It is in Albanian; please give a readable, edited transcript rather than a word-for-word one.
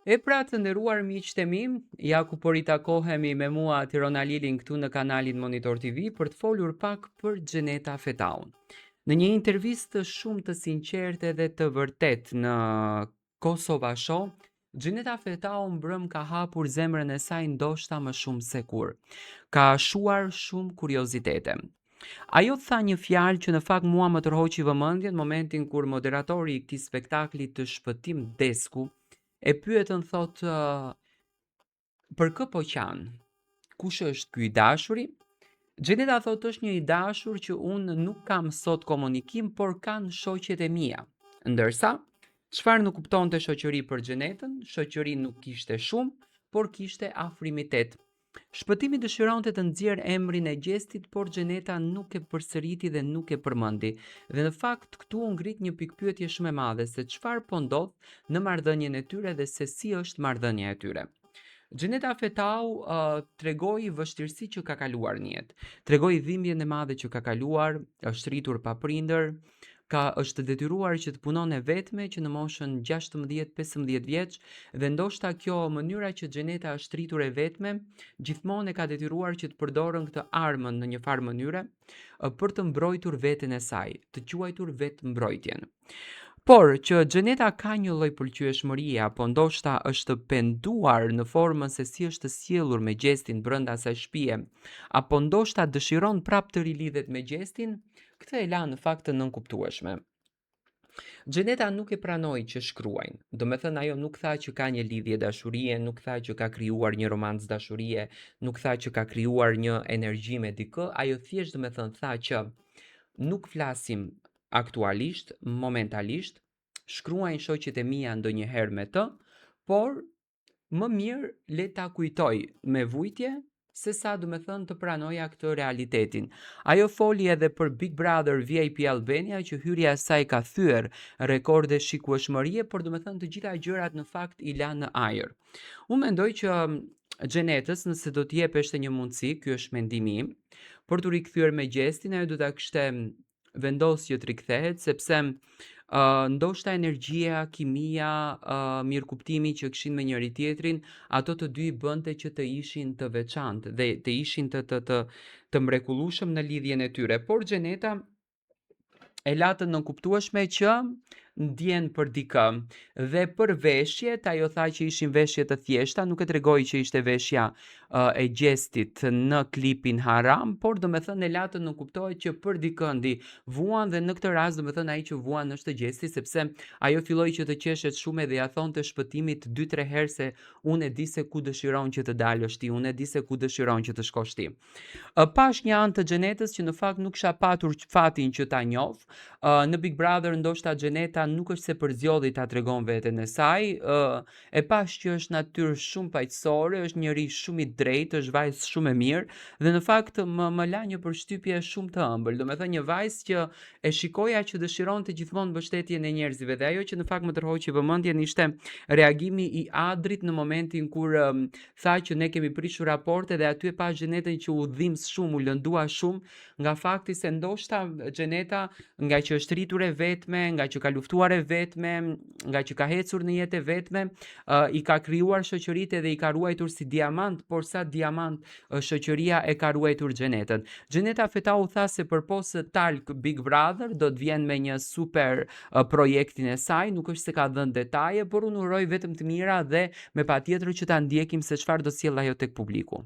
E pra të nderuar miqtë e mi, ja ku po ritakohemi me mua Tirona Lilin këtu në kanalin Monitor TV për të folur pak për Xheneta Fetaun. Në një intervistë shumë të sinqertë dhe të vërtet në Kosova Show, Xheneta Fetau mbrëm ka hapur zemrën e saj ndoshta më shumë se kur. Ka shuar shumë kuriozitete. Ajo tha një fjalë që në fakt mua më tërhoqi vëmendjen në momentin kur moderatori i këtij spektakli të Shpëtim Desku e pyetën thot për kë po qan? Kush është ky i dashuri? Xheneta thot është një i dashur që unë nuk kam sot komunikim, por kanë shoqet e mia. Ndërsa, çfarë nuk kuptonte shoqëri për Xhenetën? Shoqëri nuk kishte shumë, por kishte afrimitet. Shpëtimi dëshironte të nxjerrë emrin e gjestit, por Xheneta nuk e përsëriti dhe nuk e përmendi. Dhe në fakt këtu u ngrit një pikpyetje shumë e madhe se çfarë po ndodh në marrëdhënien e tyre dhe se si është marrëdhënia e tyre. Xheneta Fetau tregoi vështirësi që ka kaluar në jetë. Tregoi dhimbjen e madhe që ka kaluar, është rritur pa prindër, është detyruar që të punon e vetme që në moshën 16-15 vjeç dhe ndoshta kjo mënyra që Xheneta është rritur e vetme gjithmonë e ka detyruar që të përdorën këtë armën në një farë mënyre për të mbrojtur veten e saj, të quajtur vetë mbrojtjen. Por që Xheneta ka një lloj pëlqyeshmërie apo ndoshta është penduar në formën se si është sjellur me gjestin brenda asaj shtëpie, apo ndoshta dëshiron prap të rilidhet me gjestin, këtë e la në fakt të nënkuptueshme. Xheneta nuk e pranoi që shkruajnë. Do me thënë ajo nuk tha që ka një lidhje dashurie, nuk tha që ka krijuar një romancë dashurie, nuk tha që ka krijuar një energji me dikë, ajo thjesht do me thënë tha që nuk flasim aktualisht, momentalisht, shkruajnë shoqet e mia ndonjëherë me të, por më mirë le ta kujtoj me vujtje se sa do me thënë të pranoja këtë realitetin. Ajo foli edhe për Big Brother VIP Albania që hyrja e saj ka thyer rekorde shikueshmërie, por do me thënë të gjitha gjërat në fakt i la në ajër. Unë mendoj që Xhenetës nëse do të jepeshte një mundësi, ky është mendimi im, për të rikthyer me gjestin, ajo do ta kishte vendosje të rikthehet sepse ndoshta energjia, kimia, mirëkuptimi që kishin me njëri tjetrin, ato të dy bënte që të ishin të veçantë dhe të ishin të mrekullueshëm në lidhjen e tyre. Por Xheneta e la të nënkuptueshme që ndjen për dikë dhe për veshjet, ajo tha që ishin veshje të thjeshta, nuk e tregoi që ishte veshja e gjestit në klipin Haram, por do me thënë e la të nënkuptohet që për dikëndi vuan dhe në këtë rast do me thënë ai që vuan është gjesti, sepse ajo filloi që të qeshet shumë dhe ja thonte Shpëtimit 2-3 herë se unë e di se ku dëshiron që të dalësh ti, unë e di se ku dëshiron që të shkosh ti. Pash një anë të Xhenetës që në fakt nuk kisha patur fatin që ta njoh. Në Big Brother ndoshta Xheneta nuk është se përzjodhi ta tregon veten e saj, e pash që është natyrë shumë paqësore, është njerëz shumë i drejtë, është vajzë shumë e mirë dhe në fakt më la një përshtypje shumë të ëmbël. Do me thënë një vajzë që e shikoja që dëshironte gjithmonë mbështetjen e njerëzve dhe ajo që në fakt më tërhoqi vëmendjen ishte reagimi i Adrit në momentin kur tha që ne kemi prishur raporte dhe aty e pa Xhenetën që u dhimbs shumë, u lëndua shumë nga fakti se ndoshta Xheneta nga që është rritur e vetme, nga që ka luftuar e vetme, nga që ka ecur në jetë e vetme, i ka krijuar shoqëritë dhe i ka ruajtur si diamant, por sa diamant shoqëria e ka ruajtur Xhenetën. Xheneta Fetau tha se përpos talk Big Brother do të vjen me një super projektin e saj, nuk është se ka dhënë detaje, por unë uroj vetëm të mira dhe me patjetër që ta ndjekim se çfarë do sjell ajo tek publiku.